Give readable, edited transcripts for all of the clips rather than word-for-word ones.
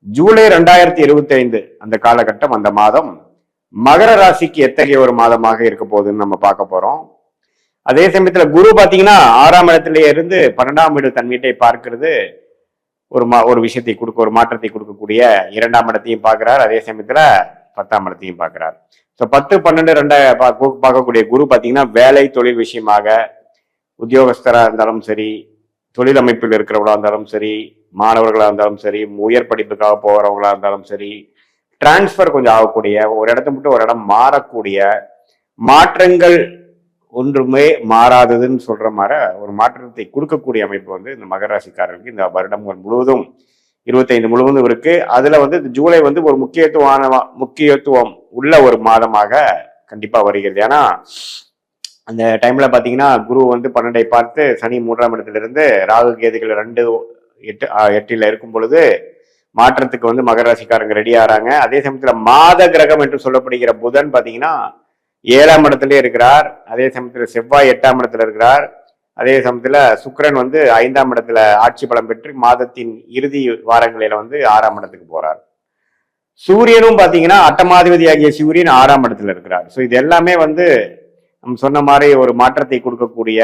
ஜூலை 2025 அந்த காலகட்டம், அந்த மாதம் மகர ராசிக்கு எத்தகைய ஒரு மாதமாக இருக்க போகுதுன்னு நம்ம பார்க்க போறோம். அதே சமயத்துல குரு பாத்தீங்கன்னா 6ஆம் இடத்திலேயே இருந்து 12ஆம் வீடு தன் வீட்டை பார்க்கிறது ஒரு விஷயத்தை கொடுக்க, ஒரு மாற்றத்தை கொடுக்கக்கூடிய 2ஆம் இடத்தையும் பார்க்கிறார். அதே சமயத்துல 10ஆம் இடத்தையும் பார்க்கிறார். ஸோ 10, 12, 2 பார்க்கக்கூடிய குரு பாத்தீங்கன்னா வேலை தொழில் விஷயமாக, உத்தியோகஸ்தரா இருந்தாலும் சரி, தொழில் அமைப்பில் இருக்கிறவங்களா இருந்தாலும் சரி, மாணவர்களா இருந்தாலும் சரி, உயர் படிப்புக்காக போகிறவங்களா இருந்தாலும் சரி, டிரான்ஸ்பர் கொஞ்சம் ஆகக்கூடிய, ஒரு இடத்த மட்டும் ஒரு இடம் மாறக்கூடிய, மாற்றங்கள் ஒன்றுமே மாறாததுன்னு சொல்ற மாதிரி ஒரு மாற்றத்தை கொடுக்கக்கூடிய அமைப்பு வந்து இந்த மகர ராசிக்காரர்களுக்கு இந்த வருடம் முழுவதும் 25 முழுவதும் இருக்கு. அதுல வந்து ஜூலை வந்து ஒரு முக்கியத்துவம் உள்ள ஒரு மாதமாக கண்டிப்பா வருகிறது. ஏன்னா அந்த டைம்ல பாத்தீங்கன்னா குரு வந்து 12ஐ பார்த்து சனி 3ஆம் இடத்துல இருந்து ராகு கேதுகள் 2, 8 இருக்கும் பொழுது மாற்றத்துக்கு வந்து மகர ராசிக்காரங்க ரெடி ஆறாங்க. அதே சமயத்துல மாத கிரகம் என்று சொல்லப்படுகிற புதன் பாத்தீங்கன்னா 7ஆம் இடத்துல இருக்கிறார். அதே சமயத்துல செவ்வாய் 8ஆம் இடத்துல இருக்கிறார். அதே சமயத்துல சுக்கிரன் வந்து 5ஆம் இடத்துல ஆட்சி பலம் பெற்று மாதத்தின் இறுதி வாரங்களில வந்து 6ஆம் இடத்துக்கு போறார். சூரியனும் பாத்தீங்கன்னா அட்டமாதிபதி ஆகிய சூரியன் 6ஆம் இடத்துல இருக்கிறார். ஸோ இது எல்லாமே வந்து நம்ம சொன்ன மாதிரி ஒரு மாற்றத்தை கொடுக்கக்கூடிய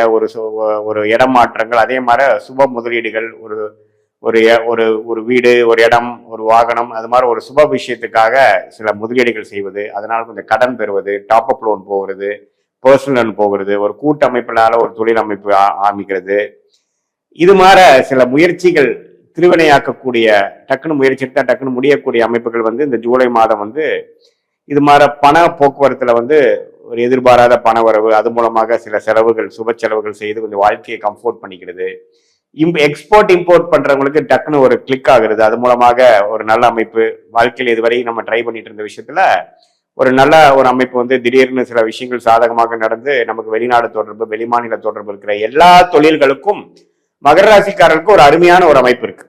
ஒரு இடம் மாற்றங்கள், அதே மாதிரி சுப முதலீடுகள், ஒரு வீடு, ஒரு இடம், ஒரு வாகனம், அது மாதிரி ஒரு சுப விஷயத்துக்காக சில முதலீடுகள் செய்வது, அதனால கொஞ்சம் கடன் பெறுவது, டாப் அப் லோன் போகிறது, பர்சனல் லோன் போகிறது, ஒரு கூட்டமைப்பினால ஒரு தொழில் அமைப்பு ஆரம்பிக்கிறது, இது மாதிரி சில முயற்சிகள் திருவினையாக்கக்கூடிய, டக்குன்னு முயற்சி எடுத்தா டக்குன்னு முடியக்கூடிய அமைப்புகள் வந்து இந்த ஜூலை மாதம் வந்து இது மாதிரி பண போக்குவரத்துல வந்து ஒரு எதிர்பாராத பண வரவு, அது மூலமாக சில செலவுகள், சுப செலவுகள் செய்து கொஞ்சம் வாழ்க்கையை கம்ஃபோர்ட் பண்ணிக்கிறது. எக்ஸ்போர்ட் இம்போர்ட் பண்றவங்களுக்கு டக்குன்னு ஒரு கிளிக் ஆகுறது, அது மூலமாக ஒரு நல்ல அமைப்பு. வாழ்க்கையில் இதுவரை நம்ம ட்ரை பண்ணிட்டு இருந்த விஷயத்துல ஒரு நல்ல ஒரு அமைப்பு வந்து திடீர்னு சில விஷயங்கள் சாதகமாக நடந்து நமக்கு வெளிநாடு தொடர்பு, வெளிமாநில தொடர்பு இருக்கிற எல்லா தொழில்களுக்கும் மகர ராசிக்காரர்களுக்கு ஒரு அருமையான ஒரு அமைப்பு இருக்கு.